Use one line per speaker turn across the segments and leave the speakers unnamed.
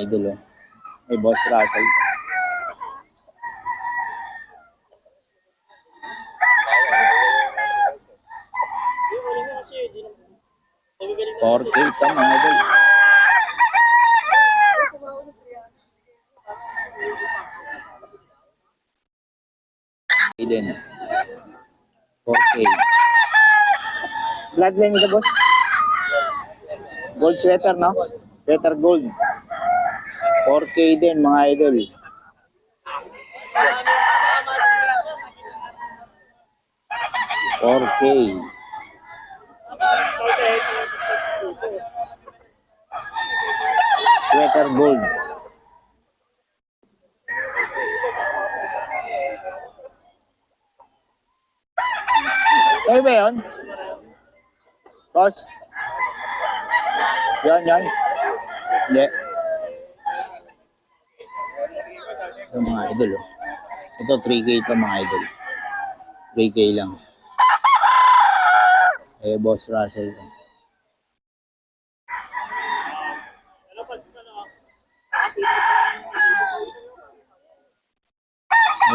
idol. Oh. May Boss Russell. $4K ito mga idol. Eden. 4K. Bloodline ito, boss. Gold sweater, no? Sweater gold. 4K din, mga idol. $4K. Sweater gold. Sa'yo ba yun? Boss? Yan. Hindi. Ito mga idol. Oh. Ito 3K ito mga idol. 3K lang. Eh, Boss Russell.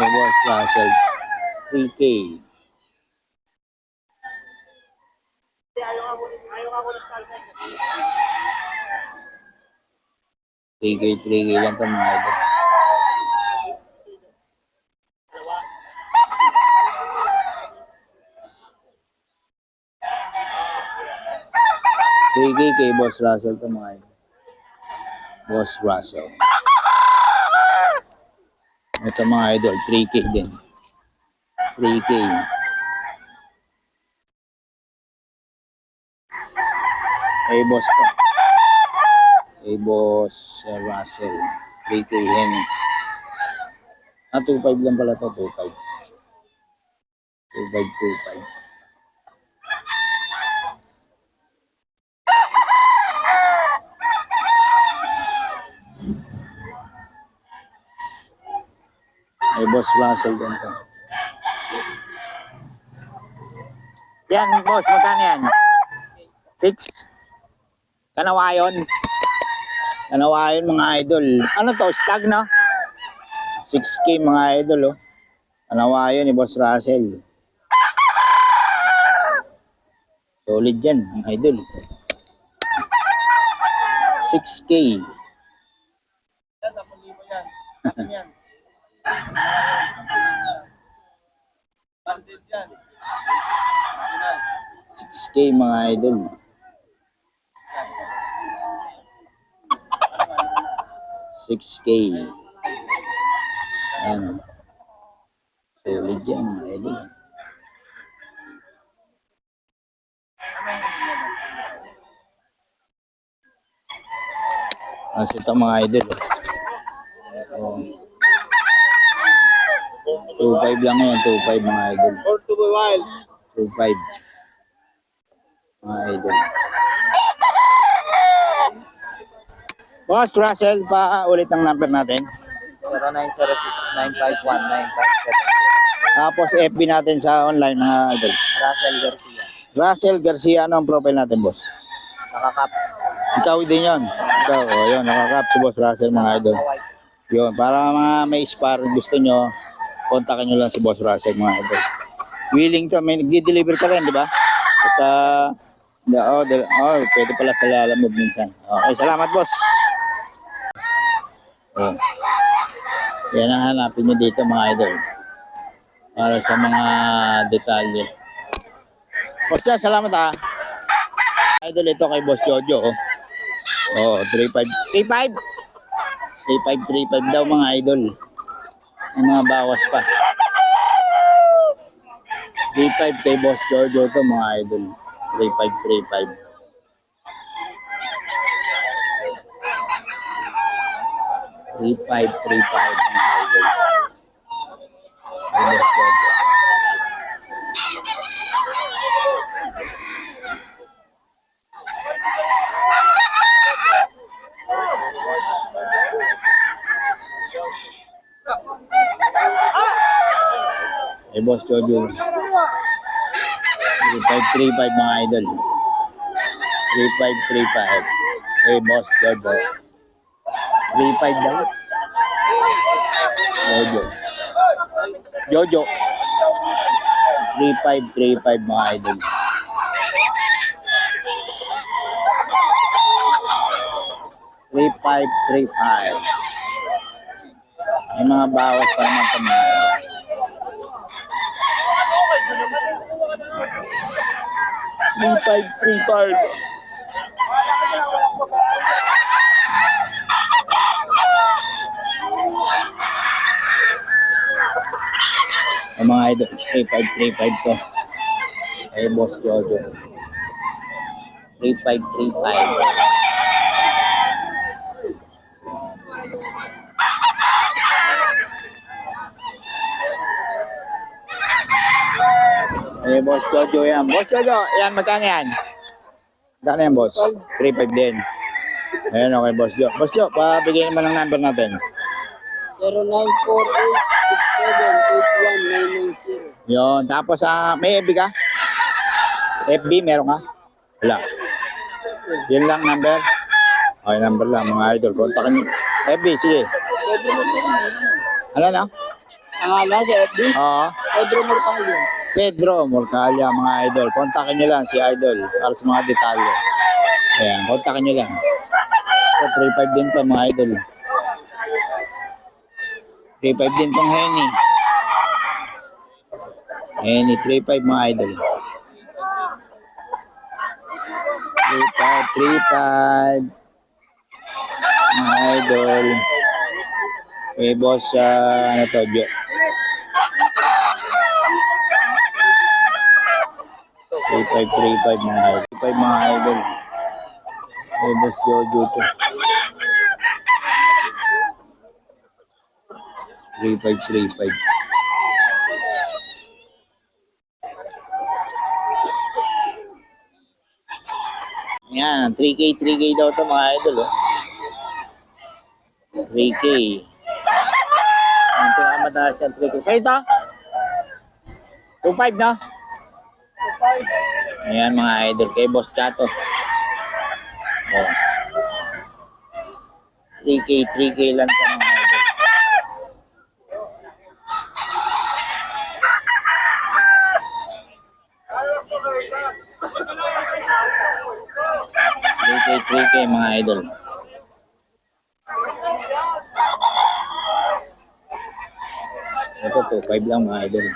Eh, Boss Russell. 3K. $3K lang ito mga idol. $3K kay Boss Russell ito mga idol. Boss Russell. Ito mga idol, 3K din. 3K. Kay Boss to. Kay Boss Russell. 3K hen. 2.5 lang pala to, 2.5. 2.5. Ay, Boss Russell din to. Yan, boss, magkano yan? 6? Kanawayon mga idol. Ano to, stag no? 6K mga idol, oh. Kanawayon ni Boss Russell. Solid yan, mga idol. 6K. Yan. 6K mga idol. 6K. Yan. Solid yan mga idol. Kasi ito mga idol. Oh. 2.5 lang yan, 2.5 mga idol. 2.5 mga idol. Boss Russell, pa ulit ang number natin.
0906-951-9570.
Tapos FB natin sa online mga idol.
Russell Garcia.
Russell Garcia, ano ang profile natin, boss?
Nakakap.
Ikaw din yun. Ikaw, oh, yun, nakakap si Boss Russell mga idol. Yun, para mga may spar gusto nyo, kontakin nyo lang si Boss Russell mga idol. Willing to, may nagdi-deliver ka rin, di ba? Basta, pwede pala sa Lalamove minsan. Okay, salamat boss. Oh. Yan ang hanapin nyo dito mga idol. Para sa mga detalye. Boss, salamat ha. Idol, ito kay Boss Jojo. Oh, 3.5. 3.5 daw mga idol. May mga bawas pa. 3.5 kay Boss Jojo to mga idol. 3.5. 3.5 mga idol. Kay Boss Jojo. Kay Boss Jojo. 3.5 mga idol. 3.5 kay Boss Jojo. 3.5 daw. Jojo. Jojo. 3.5 mga idol. Three five. May mga bawas pa naman ito mga idol. 3.5. Ang mga idol, 3.5 to. Ay, Boss Jojo. 3.5. Ay, Boss Jojo yan. Boss Jojo, yan, magkano yan? Magkano yan, Boss? 3.5 din. Ayan, okay, Boss Jo. Boss Jo, pabigyan naman ng number natin.
0948-6781-990.
Yun, tapos may FB ka? FB, meron ka? Wala. Yun lang number? Okay, number lang mga idol. Kontakin nyo. FB, sige. Ano na?
Pangalan sa FB?
Oo.
Pedro Mortalio.
Pedro Morcalia, mga idol. Kontakin nyo lang si Idol para sa mga detalye. Ayan, kontakin nyo lang. So, 3.5 din to mga idol. 3.5 din tong Henny. Henny, 3.5 mga idol. 3.5. Mga idol. May boss, ano to, Jo. 3.5 mga idol. 3.5 mga idol. May boss Jojo to. 3.5. Yan, 3K daw to mga idol. Oh. 3K. Ang pinakamataas yan, 3K. So ito? 2.5 na? Ayan mga idol, kay Boss Chato. Oh. 3K lang sa mga idol. Three K mga idol. Ito 2.5 lang mga idol.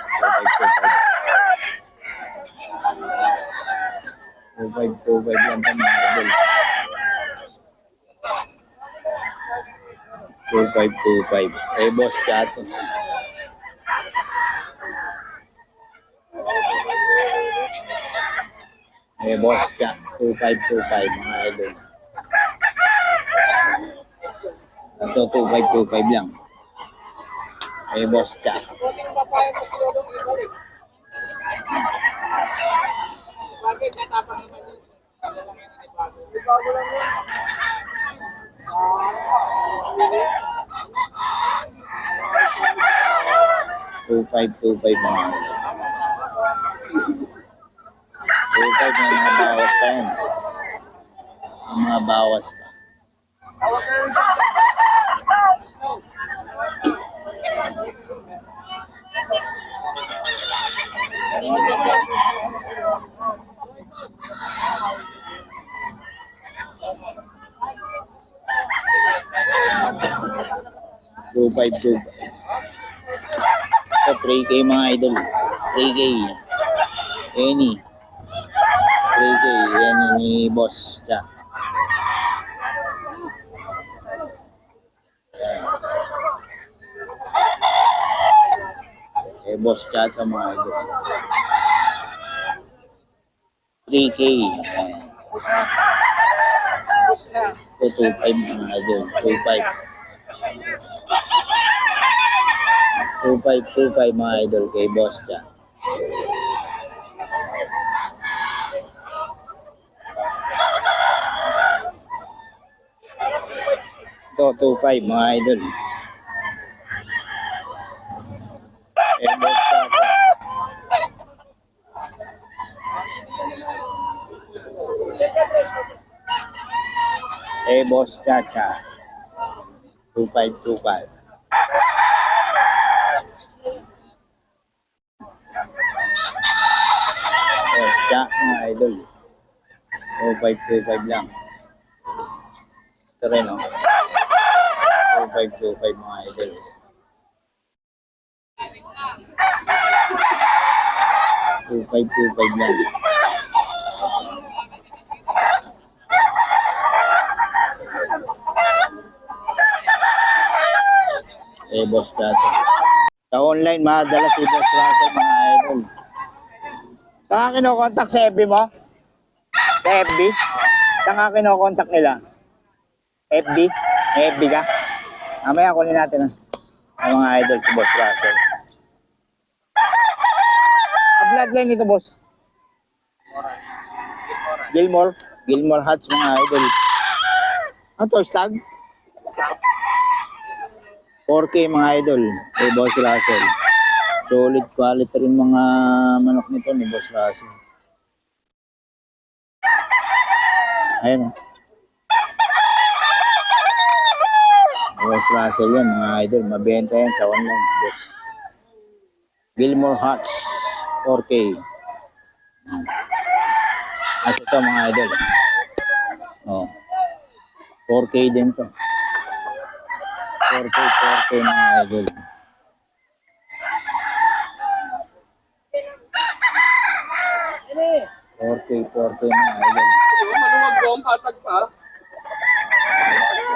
2.5 lang ito mga idol. 2.5. Eh, Boss Chato. Eh, Boss Chato. 2.5 mga idol. Ito 2.5 lang. Eh, Boss Chato.
Bakit natapang naman yun? Bago lang yun.
2.5 mga idol. 2.5 may mga bawas pa yan. May mga bawas pa. Two five. Ito 3K mga idol. 3K. Any. 3K. Yan ni Boss. Yeah. Eh, Boss Chat sa mga idol. 3K. Ito 2.5 mga idol. 2.5 mga idol kay Boss Chat. Ito 2.5 mga idol. Eh, Boss Chat. Eh, Boss Chacha. 2525. Oh, Jack mga idol. 2525 lang. Ito rin, oh. 2525 mga idol. Two five lang. Boss dati. Sa online, madala si Boss Russell mga idol. Saan ka kinokontak sa FB mo? Sa FB? Saan ka kinokontak nila? FB? May FB ka? Mamaya kunin natin ang mga idol si Boss Russell. Ang bloodline nito, boss? Gilmore? Gilmore Hats mga idol. Ano to, stag? 4K mga idol kay Boss Russell. Solid quality rin mga manok nito ni Boss Russell. Ayan. Boss Russell yan mga idol. Mabenta yan sa online. Boss. Gilmore Hats 4K. As ito mga idol. Oh. 4K din to. 4K mga idol. 4K mga idol.
Maluwag ko ang patag pa.